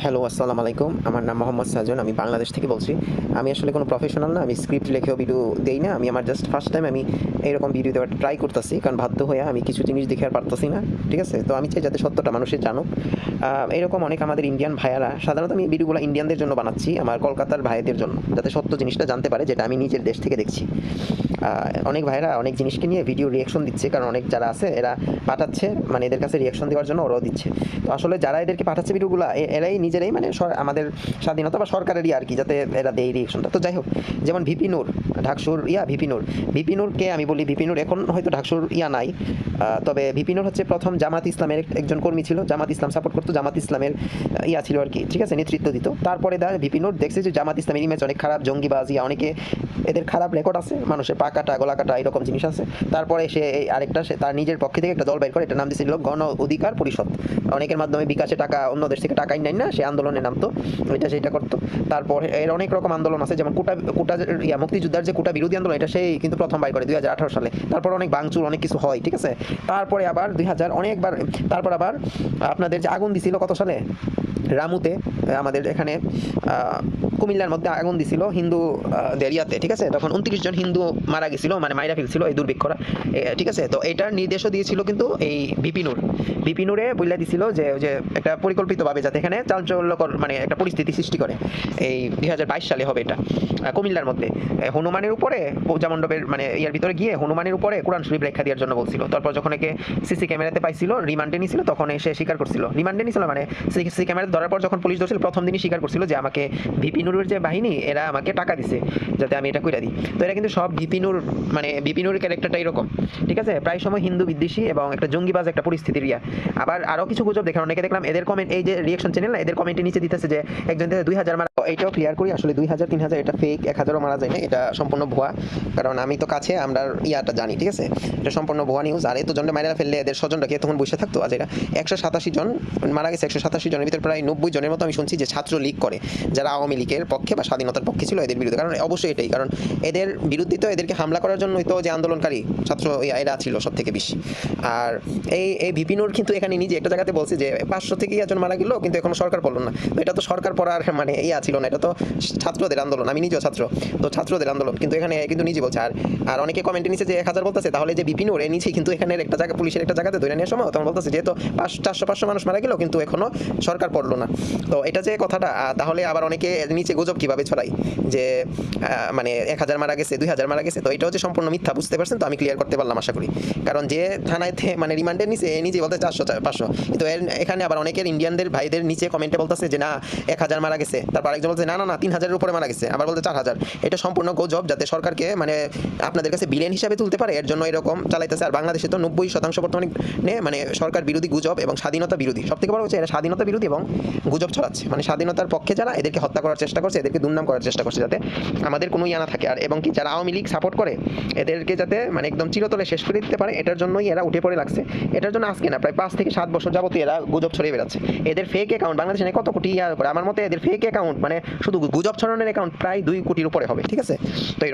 Hello, আসসালামু আলাইকুম। আমার নাম মোহাম্মদ সাজন। আমি বাংলাদেশ থেকে বলছি। আমি আসলে কোনো প্রফেশনাল না। আমি স্ক্রিপ্ট লিখেও ভিডিও দেই না। আমি আমার জাস্ট ফার্স্ট টাইম আমি এরকম ভিডিও দেওয়ার ট্রাই করতেছি। কারণ বাধ্য হয়ে আমি কিছু জিনিস দেখে আর পারতেছি না। ঠিক আছে? তো আমি চাই যাতে সত্যটা মানুষে জানুক। এরকম অনেক আমাদের ইন্ডিয়ান ভাইয়ারা, সাধারণত আমি ভিডিওগুলো ইন্ডিয়ানদের জন্য বানাচ্ছি, আমার কলকাতার ভাইদের জন্য। যাতে সত্য জিনিসটা জানতে পারে, যেটা আমি নিজের দেশ থেকে দেখছি। অনেক ভাইরা অনেক জিনিসকে নিয়ে ভিডিও রিঅ্যাকশন দিচ্ছে, কারণ অনেক যারা আছে এরা পাঠাচ্ছে, মানে এদের কাছে রিঅ্যাকশন দেওয়ার জন্য ওরাও দিচ্ছে। তো আসলে যারা এদেরকে পাঠাচ্ছে ভিডিওগুলো, এরাই নিজেরাই মানে আমাদের স্বাধীনতা বা সরকারেরই আর কি, যাতে এরা দেয় রিঅ্যাকশনটা। তো যাই হোক, যেমন ভিপি নূর, ঢাকসুর ভিপি নূরকে আমি বলি, ভিপি নূর এখন হয়তো ঢাকসুর নাই। তবে ভিপি নূর হচ্ছে প্রথম জামাত ইসলামের একজন কর্মী ছিল, জামাত ইসলাম সাপোর্ট করতো, জামাত ইসলামের ছিল আর কি, ঠিক আছে, নেতৃত্ব দিত। তারপরে ভিপি নূর দেখছে যে জামাত ইসলামের ইমেজ অনেক খারাপ, জঙ্গিবাজ, অনেকে এদের খারাপ রেকর্ড আছে, মানুষের পা কাটা, গলা কাটা, এরকম জিনিস আছে। তারপরে সে আরেকটা, সে তার নিজের পক্ষে থেকে একটা দল বের করে, এটার নাম দিয়েছিল গণ অধিকার পরিষদ। অনেকের মাধ্যমে বিকাশে টাকা, অন্য দেশ থেকে টাকা নেয় না, সে আন্দোলনে নামতো, সেটা করতো। তারপর এর অনেক রকম আন্দোলন আছে, যেমন কোটা মুক্তিযোদ্ধার যে কোটা বিরোধী আন্দোলন, এটা সেই কিন্তু প্রথম বাইর করে 2018 সালে। তারপর অনেক ভাঙচুর, অনেক কিছু হয়, ঠিক আছে। তারপরে আবার 2000 অনেকবার, তারপর আবার আপনাদের যে আগুন দিছিল কত সালে রামুতে, আমাদের এখানে কুমিল্লার মধ্যে আগুন দিছিল হিন্দু দেরিয়াতে, ঠিক আছে। তখন 29 জন হিন্দু মারা গেছিল, মানে মাইরা ফেলছিল এই দুর্ভিক্ষরা, ঠিক আছে। তো এটার নির্দেশও দিয়েছিল কিন্তু এই বিপিনুরে বইলা দিছিল যে ওই যে একটা পরিকল্পিতভাবে যাতে এখানে চাঞ্চল্যকর মানে একটা পরিস্থিতি সৃষ্টি করে। এই 2022 সালে হবে এটা, কুমিল্লার মধ্যে হনুমানের উপরে পূজা মণ্ডপের মানে ইয়ার ভিতরে গিয়ে হনুমানের উপরে কোরআন শরীফ রেখা দেওয়ার জন্য বলছিল। তারপর যখন একে সিসি ক্যামেরাতে পাইছিল, রিমান্ডে নিয়েছিল, তখন সে স্বীকার করছিল, রিমান্ডে নিয়েছিল মানে সিসি ক্যামেরাতে ধরার পর যখন পুলিশ ধরছিল, প্রথম দিনই স্বীকার করছিল যে আমাকে ভিপিনুরের যে বাহিনী, এরা আমাকে টাকা দিছে যাতে আমি এটা কইরা দিই। তো এরা কিন্তু সব ভিপিনুর, মানে ভিপিনুরের ক্যারেক্টারটা এরকম, ঠিক আছে, প্রায় সময় হিন্দু বিদ্বেষী এবং একটা জঙ্গিবাজ একটা পরিস্থিতির আবার আরও কিছু গুজব দেখেন, অনেকে দেখলাম এদের কমেন্ট, এই যে রিঅ্যাকশন চ্যানেল না, এদের কমেন্টের নিচে দিতেছে যে একজন 2000 মারা। এইটাও ক্লিয়ার করি, আসলে 2000 3000 এটা ফেক, 1000ও মারা যায় না, এটা সম্পূর্ণ ভুয়া। কারণ আমি তো কাছে, আমরা জানি, ঠিক আছে, এটা সম্পূর্ণ ভুয়া নিউজ। আর এত জনটা মারা ফেললে এদের স্বজনরা কি তখন বসে থাকতো? আজ এরা 187 জন মারা গেছে, 187 জনের ভিতরে প্রায় 90 জনের মতো আমি শুনছি যে ছাত্র লীগ করে, যারা আওয়ামী লীগের পক্ষে বা স্বাধীনতার পক্ষে ছিল, এদের বিরুদ্ধে। কারণ অবশ্যই এটাই, কারণ এদের বিরুদ্ধে তো এদেরকে হামলা করার জন্যই তো যে আন্দোলনকারী ছাত্র এরা ছিল সব থেকে বেশি। আর এই ভিপিনুর কিন্তু এখানে নিজে একটা জায়গাতে বলছে যে 500 থেকে জন মারা গেল, কিন্তু এখনো সরকার পড়লো না। তো এটা তো সরকার পড়ার মানে ছিল না, এটা তো ছাত্রদের আন্দোলন, আমি নিজেও ছাত্র, তো ছাত্রদের আন্দোলন কিন্তু এখানে কিন্তু নিজে বলছে। আর অনেকে কমেন্টে নিচে যে 1000 বলতেছে, তাহলে যে ভিপিনুর এর নিচে কিন্তু এখানে একটা জায়গা, পুলিশের একটা জায়গাতে ধরে নেওয়ার সময় তখন বলতেছে যেহেতু 400-500 মানুষ মারা গেল, কিন্তু এখনো সরকার পড়লো না। তো এটা যে কথাটা, তাহলে আবার অনেকে নিচে গুজব কিভাবে ছড়াই যে মানে 1000 মারা গেছে, 2000 মারা গেছে, তো এটাও যে সম্পূর্ণ মিথ্যা, বুঝতে পারছেন তো? আমি ক্লিয়ার করতে পারলাম আশা করি। কারণ যে থানায় মানে রিমান্ডের নিচে নিজে বলতে 400-500, কিন্তু এখানে আবার অনেকের ইন্ডিয়ানদের ভাইদের নিচে কমেন্টে বলতেছে যে না 1000 মারা গেছে, তারপর আরেকজন বলছে না 3000-এর উপরে মারা গেছে, আবার বলতে 4000। এটা সম্পূর্ণ গুজব, যাতে সরকারকে মানে আপনাদের কাছে বিলেন হিসাবে তুলতে পারে, এর জন্য এরকম চালাইতেছে। আর বাংলাদেশে তো 90% বর্তমানে মানে সরকার বিরোধী গুজব এবং স্বাধীনতা বিরোধী। সব থেকে বড় হচ্ছে এরা স্বাধীনতা বিরোধী এবং গুজব ছড়াচ্ছে, মানে স্বাধীনতার পক্ষে যারা, এদেরকে হত্যা করার চেষ্টা করছে, এদেরকে দুর্নাম করার চেষ্টা করছে, যাতে আমাদের কোনো না থাকে। আর এবং কি যারা আওয়ামী লীগ সাপোর্ট করে, এদেরকে যাতে মানে একদম চিরতলে শেষ করে দিতে পারে, এটার জন্যই এরা উঠে পড়ে লাগছে। এটার জন্য আজকে না, প্রায় 5 থেকে 7 বছর যাবতীয় এরা গুজব ছড়িয়ে বেড়াচ্ছে। এদের ফেক অ্যাকাউন্ট বাংলাদেশে কত কোটি করে, আমার মতে এদের ফেক অ্যাকাউন্ট মানে শুধু গুজব ছড়ানোর অ্যাকাউন্ট প্রায় 2 কোটির উপরে হবে, ঠিক আছে। তো এরকম।